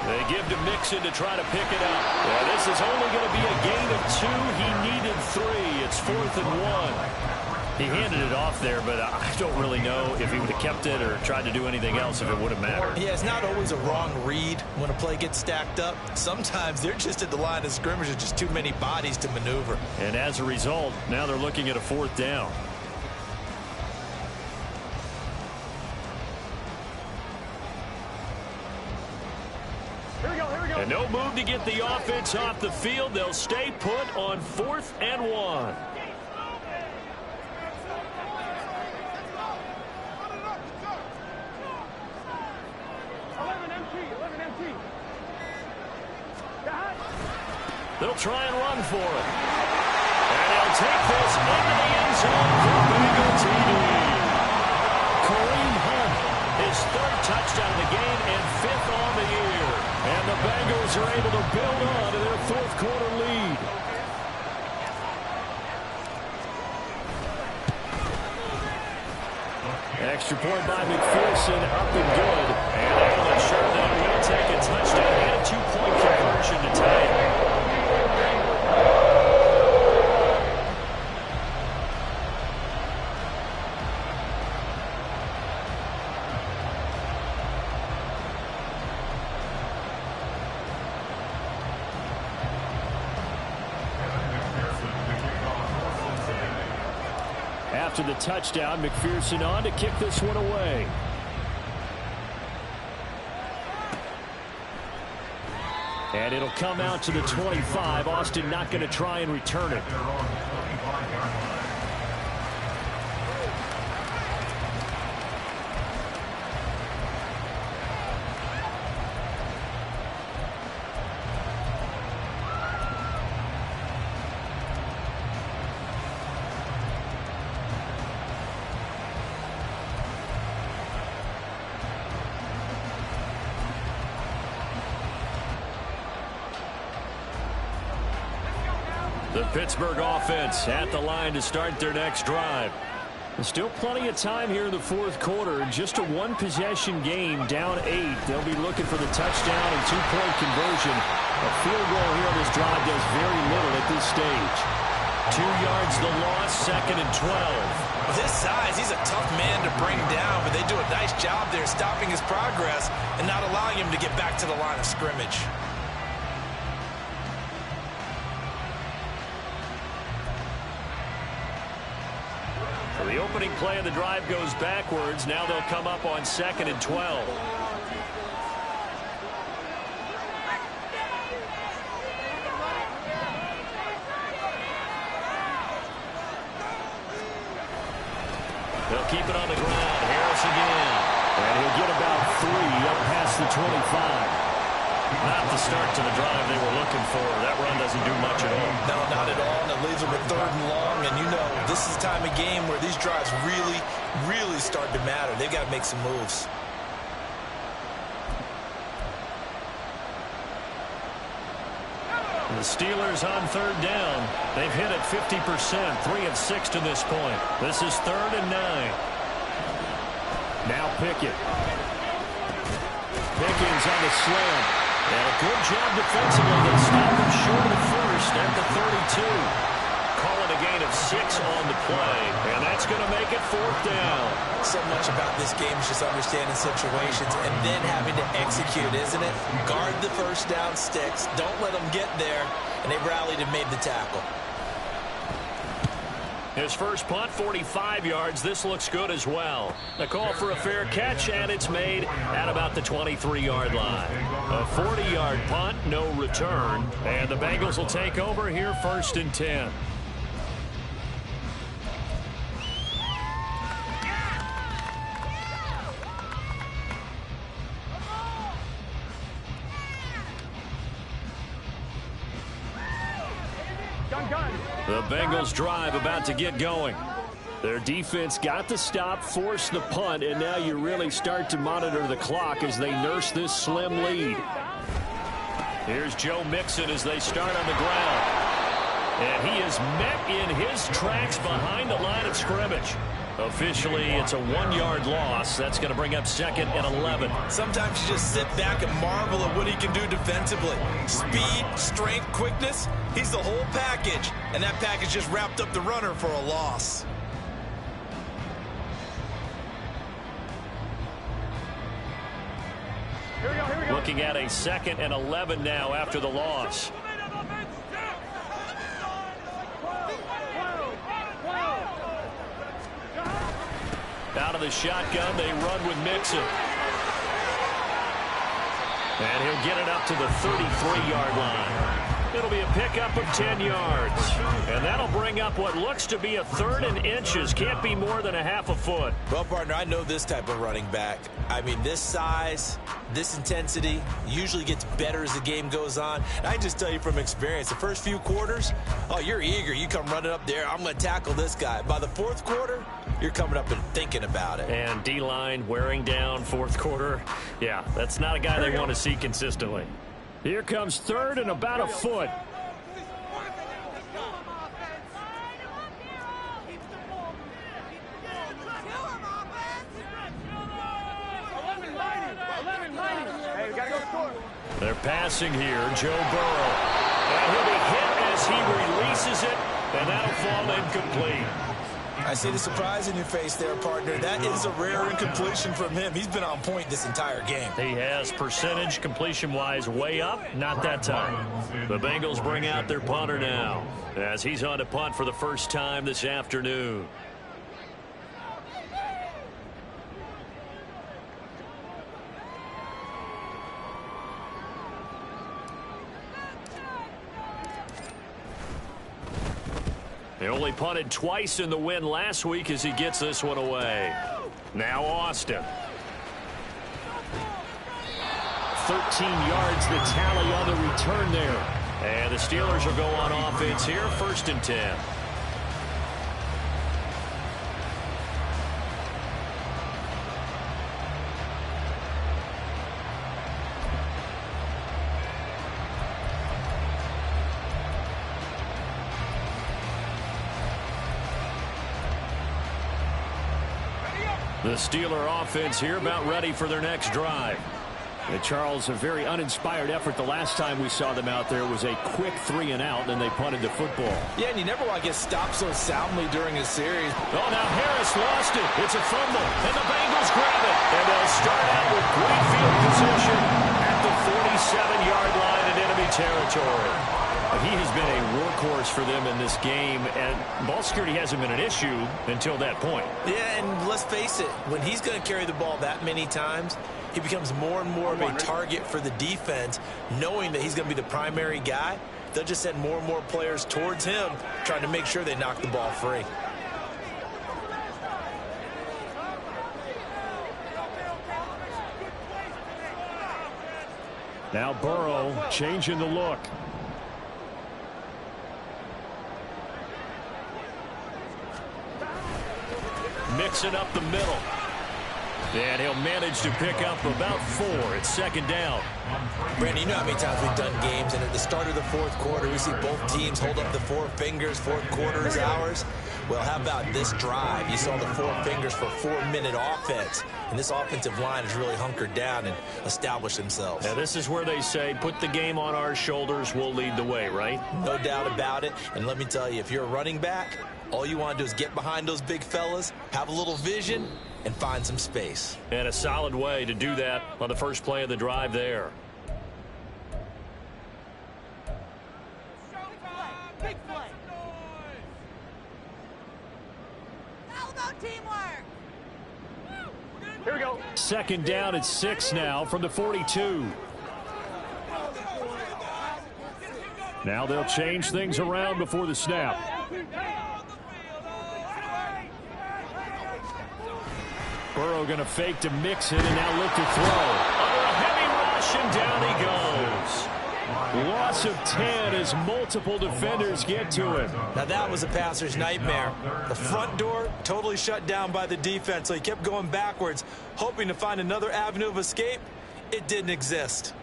They give to Mixon to try to pick it up. Yeah, this is only going to be a gain of 2. He needed 3. It's 4th and 1. He handed it off there, but I don't really know if he would have kept it or tried to do anything else if it would have mattered. Yeah, it's not always a wrong read when a play gets stacked up. Sometimes they're just at the line of scrimmage with just too many bodies to maneuver. And as a result, now they're looking at a 4th down. And no move to get the offense off the field. They'll stay put on 4th and 1. They'll try and run for it. And they'll take this into the end zone for Bengal TD. Kareem Hunt, his 3rd touchdown of the game and 5th on the year. And the Bengals are able to build on to their 4th quarter lead. Extra point by McPherson, up and good. And Alan Sherman will take a touchdown and a 2-point conversion to tie it. After the touchdown, McPherson on to kick this one away. And it'll come out to the 25. Austin not going to try and return it. They're on the 25-yard line. The Pittsburgh offense at the line to start their next drive. There's still plenty of time here in the fourth quarter. Just a one-possession game, down 8. They'll be looking for the touchdown and two-point conversion. A field goal here on this drive does very little at this stage. 2 yards the loss, 2nd and 12. With his size, he's a tough man to bring down, but they do a nice job there stopping his progress and not allowing him to get back to the line of scrimmage. The opening play of the drive goes backwards. Now they'll come up on 2nd and 12. They'll keep it on the ground. Harris again. And he'll get about 3 up past the 25. Not the start to the drive they were looking for. That run doesn't do much at all. No, not at all. And it leaves them at 3rd and long. And you know, this is the time of game where these drives really, really start to matter. They've got to make some moves. The Steelers on 3rd down. They've hit it 50%, 3 of 6 to this point. This is 3rd and 9. Now Pickett. Pickens on the slam. And a good job defensively. They stop him short of the first at the 32. Call it a gain of 6 on the play. And that's going to make it 4th down. So much about this game is just understanding situations and then having to execute, isn't it? Guard the first down sticks. Don't let them get there. And they rallied and made the tackle. His first punt, 45 yards. This looks good as well. The call for a fair catch, and it's made at about the 23-yard line. A 40-yard punt, no return. And the Bengals will take over here 1st and 10. The Bengals drive about to get going. Their defense got the stop, forced the punt, and now you really start to monitor the clock as they nurse this slim lead. Here's Joe Mixon as they start on the ground. And he is met in his tracks behind the line of scrimmage. Officially, it's a 1-yard loss. That's going to bring up 2nd and 11. Sometimes you just sit back and marvel at what he can do defensively. Speed, strength, quickness, he's the whole package. And that package just wrapped up the runner for a loss. Looking at a 2nd and 11 now after the loss. Out of the shotgun, they run with Mixon. And he'll get it up to the 33-yard line. It'll be a pickup of 10 yards. And that'll bring up what looks to be a 3rd and inches. Can't be more than a half a foot. Well, partner, I know this type of running back. I mean, this size, this intensity usually gets better as the game goes on. And I can just tell you from experience, the first few quarters, oh, you're eager. You come running up there, I'm going to tackle this guy. By the 4th quarter, you're coming up and thinking about it. And D-line wearing down 4th quarter. Yeah, that's not a guy they want to see consistently. Here comes 3rd and about a foot. They're passing here, Joe Burrow. And he'll be hit as he releases it, and that'll fall incomplete. I see the surprise in your face there, partner. That is a rare incompletion from him. He's been on point this entire game. He has percentage completion-wise way up, not that time. The Bengals bring out their punter now as he's on to punt for the first time this afternoon. He only punted twice in the win last week as he gets this one away. Now Austin. 13 yards the tally on the return there. And the Steelers will go on offense here, 1st and 10. The Steeler offense here about ready for their next drive. And Charles, a very uninspired effort. The last time we saw them out there was a quick 3 and out, and they punted the football. Yeah, and you never want to get stopped so soundly during a series. Oh, now Harris lost it. It's a fumble, and the Bengals grab it. And they'll start out with great field position at the 47-yard line in enemy territory. He has been a workhorse for them in this game, and ball security hasn't been an issue until that point. Yeah, and let's face it, when he's going to carry the ball that many times, he becomes more and more of a target for the defense, knowing that he's going to be the primary guy. They'll just send more and more players towards him, trying to make sure they knock the ball free. Now Burrow changing the look. Mixing up the middle. And he'll manage to pick up about 4. It's 2nd down. Brandon, you know how many times we've done games, and at the start of the 4th quarter, we see both teams hold up the 4 fingers. 4th quarter is ours. Well, how about this drive? You saw the 4 fingers for 4-minute offense, and this offensive line has really hunkered down and established themselves. Now, this is where they say, put the game on our shoulders, we'll lead the way, right? No doubt about it. And let me tell you, if you're a running back, all you want to do is get behind those big fellas, have a little vision, and find some space. And a solid way to do that on the first play of the drive there. Big play. How about teamwork? Here we go. 2nd down at 6 now from the 42. Now they'll change things around before the snap. Burrow going to fake to mix it and now look to throw. Under a heavy rush, and down he goes. Loss of 10 as multiple defenders get to him. Now that was a passer's nightmare. The front door totally shut down by the defense, so he kept going backwards, hoping to find another avenue of escape. It didn't exist.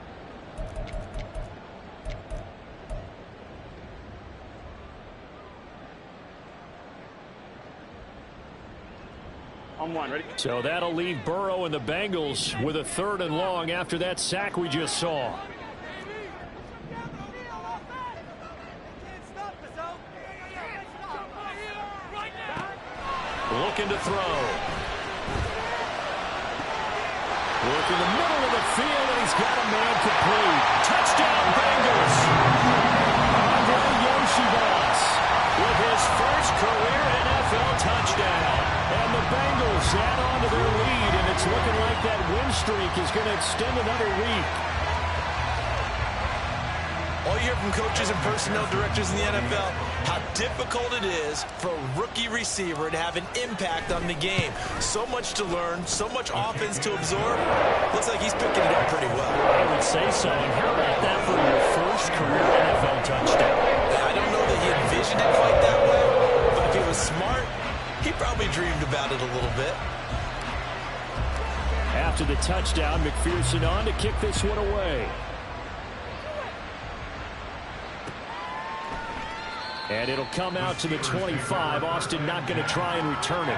On 1, ready? So that'll leave Burrow and the Bengals with a 3rd and long after that sack we just saw. Looking to throw. Working the middle of the field, and he's got a man complete. Touchdown, Bengals. Andre Yoshibas With his first career NFL touchdown. And the Bengals add on to their lead, and it's looking like that win streak is going to extend another week. All you hear from coaches and personnel directors in the NFL, how difficult it is for a rookie receiver to have an impact on the game. So much to learn, so much offense to absorb. Looks like he's picking it up pretty well. I would say so. And how about that for your first career NFL touchdown? I don't know that he envisioned it quite that way, but if he was smart, he probably dreamed about it a little bit. After the touchdown, McPherson on to kick this one away. And it'll come out to the 25. Austin not going to try and return it.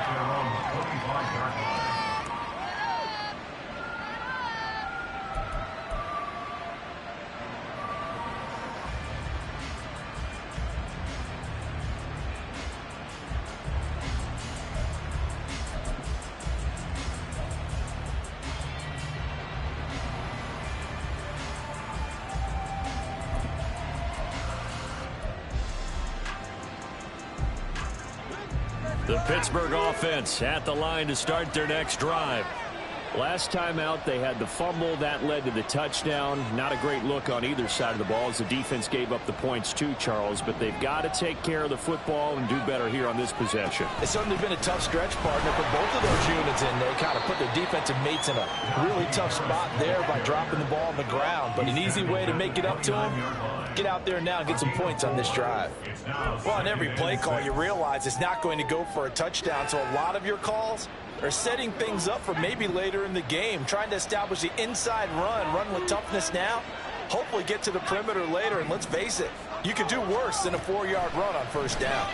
The Pittsburgh offense at the line to start their next drive. Last time out, they had the fumble. That led to the touchdown. Not a great look on either side of the ball as the defense gave up the points too, Charles. But they've got to take care of the football and do better here on this possession. It's certainly been a tough stretch, partner, for both of those units, and they kind of put their defensive mates in a really tough spot there by dropping the ball on the ground. But an easy way to make it up to them, get out there now and get some points on this drive. Well, on every play call, you realize it's not going to go for a touchdown, so a lot of your calls are setting things up for maybe later in the game, trying to establish the inside run with toughness now, hopefully get to the perimeter later, and let's face it, you could do worse than a 4-yard run on first down.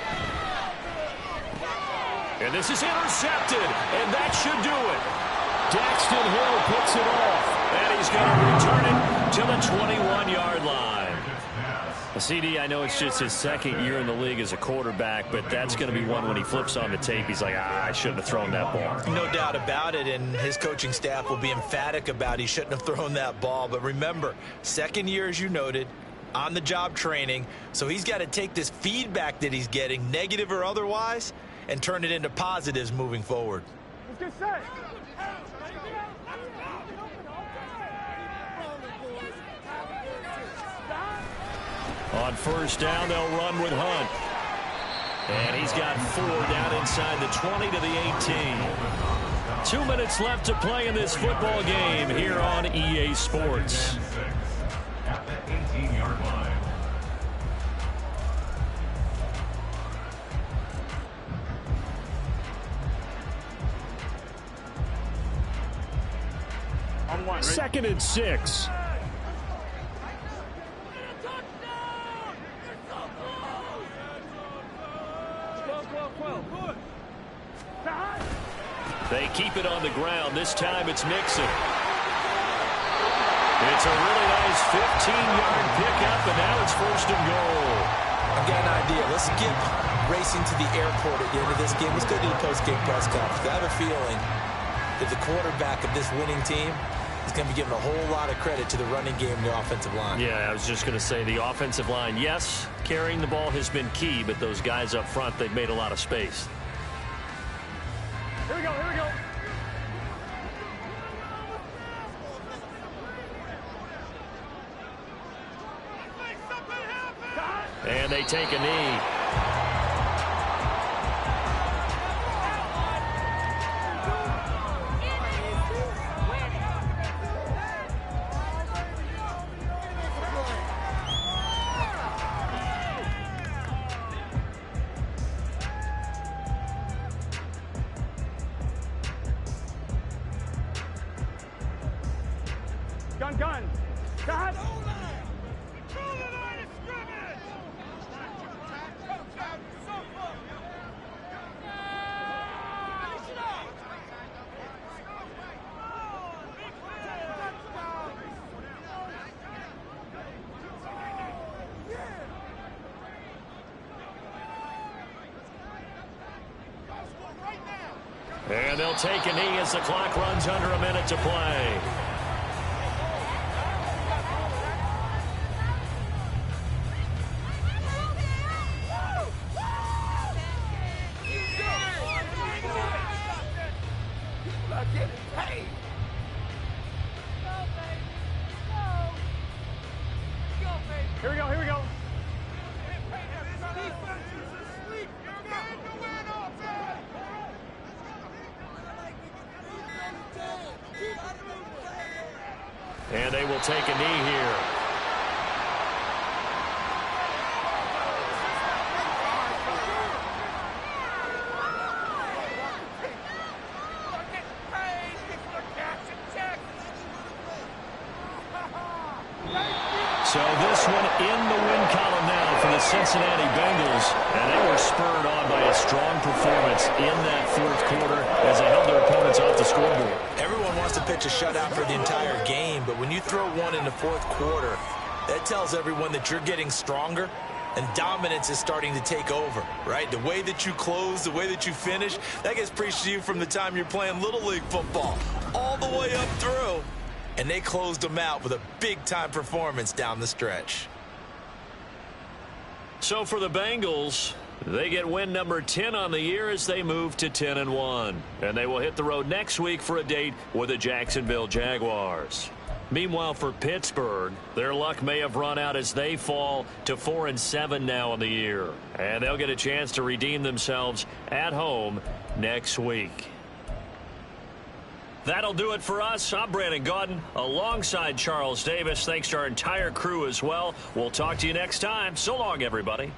And this is intercepted, and that should do it. Daxton Hill picks it off, and he's going to return it to the 21-yard line. CD, I know it's just his second year in the league as a quarterback, but that's going to be one when he flips on the tape. He's like, I shouldn't have thrown that ball. No doubt about it, and his coaching staff will be emphatic about he shouldn't have thrown that ball. But remember, second year, as you noted, on-the-job training, so he's got to take this feedback that he's getting, negative or otherwise, and turn it into positives moving forward. Let's get set. On first down, they'll run with Hunt. And he's got 4 down inside the 20 to the 18. 2 minutes left to play in this football game here on EA Sports. At the 18-yard line. Second and 6. They keep it on the ground. This time it's Mixon. It's a really nice 15-yard pickup, and now it's 1st and goal. I've got an idea. Let's skip racing to the airport at the end of this game. Let's go to the post-game press conference. I have a feeling that the quarterback of this winning team is going to be given a whole lot of credit to the running game and the offensive line. Yeah, I was just going to say the offensive line, yes, carrying the ball has been key, but those guys up front, they've made a lot of space. Here we go, here we go. And they take a knee. Gun. God. And they'll take a knee as the clock runs under a minute to play. Here we go, here we go. And they will take a knee here. So this one in the win column now for the Cincinnati Bengals. And they were spurred on by a strong performance in that 4th quarter as they held their opponents off the scoreboard. Everyone wants to pitch a shutout for the entire game, but when you throw one in the 4th quarter, that tells everyone that you're getting stronger and dominance is starting to take over, right? The way that you close, the way that you finish, that gets preached to you from the time you're playing Little League football all the way up through. And they closed them out with a big-time performance down the stretch. So for the Bengals, They get win number 10 on the year as they move to 10-1. And they will hit the road next week for a date with the Jacksonville Jaguars. Meanwhile, for Pittsburgh, their luck may have run out as they fall to 4-7 now in the year. And they'll get a chance to redeem themselves at home next week. That'll do it for us. I'm Brandon Gaudin alongside Charles Davis. Thanks to our entire crew as well. We'll talk to you next time. So long, everybody.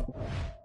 it.